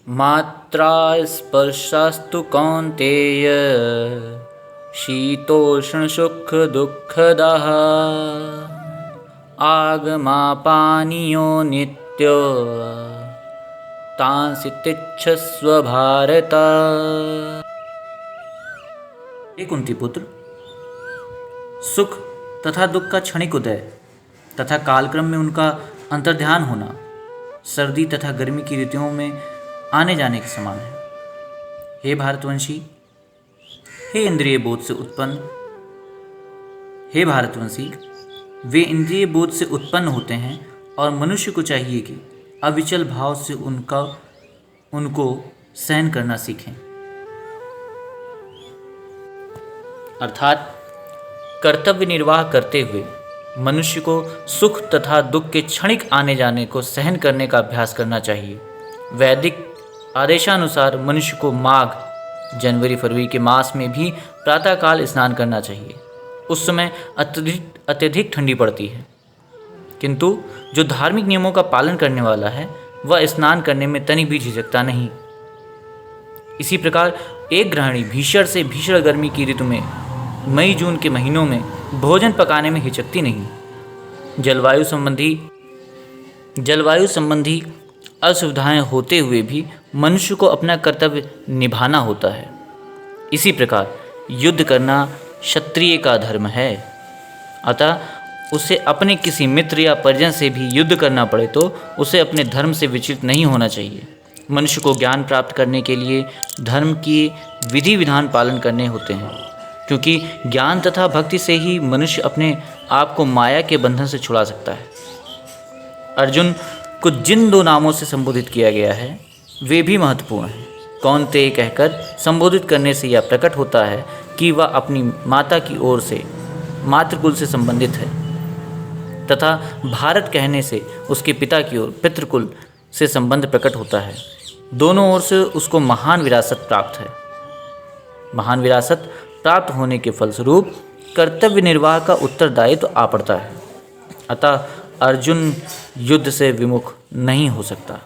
मात्रा स्पर्शास्तु कौन्तेय शीतोष्ण सुख दुःखदाः आगमापानीयो नित्यो तांसि तिच्छस्व भारत। हे कुंती पुत्र, सुख तथा दुख का क्षणिक उदय तथा कालक्रम में उनका अंतर्ध्यान होना सर्दी तथा गर्मी की ऋतुओं में आने जाने के समान है। हे भारतवंशी, हे इंद्रिय बोध से उत्पन्न, हे भारतवंशी, वे इंद्रिय बोध से उत्पन्न होते हैं और मनुष्य को चाहिए कि अविचल भाव से उनको सहन करना सीखें। अर्थात कर्तव्य निर्वाह करते हुए मनुष्य को सुख तथा दुख के क्षणिक आने जाने को सहन करने का अभ्यास करना चाहिए। वैदिक आदेशानुसार मनुष्य को माघ, जनवरी फरवरी के मास में भी प्रातःकाल स्नान करना चाहिए। उस समय अत्यधिक ठंडी पड़ती है, किंतु जो धार्मिक नियमों का पालन करने वाला है वह स्नान करने में तनिक भी झिझकता नहीं। इसी प्रकार एक गृहिणी भीषण से भीषण गर्मी की ऋतु में मई जून के महीनों में भोजन पकाने में हिचकती नहीं। जलवायु संबंधी असुविधाएं होते हुए भी मनुष्य को अपना कर्तव्य निभाना होता है। इसी प्रकार युद्ध करना क्षत्रिय का धर्म है। अतः उसे अपने किसी मित्र या परिजन से भी युद्ध करना पड़े तो उसे अपने धर्म से विचलित नहीं होना चाहिए। मनुष्य को ज्ञान प्राप्त करने के लिए धर्म की विधि विधान पालन करने होते हैं, क्योंकि ज्ञान तथा भक्ति से ही मनुष्य अपने आप को माया के बंधन से छुड़ा सकता है। अर्जुन को जिन दो नामों से संबोधित किया गया है वे भी महत्वपूर्ण हैं। कौन्तेय कहकर संबोधित करने से यह प्रकट होता है कि वह अपनी माता की ओर से मातृकुल से संबंधित है, तथा भारत कहने से उसके पिता की ओर पितृकुल से संबंध प्रकट होता है। दोनों ओर से उसको महान विरासत प्राप्त है। महान विरासत प्राप्त होने के फलस्वरूप कर्तव्य निर्वाह का उत्तरदायित्व आ पड़ता है। अतः अर्जुन युद्ध से विमुख नहीं हो सकता।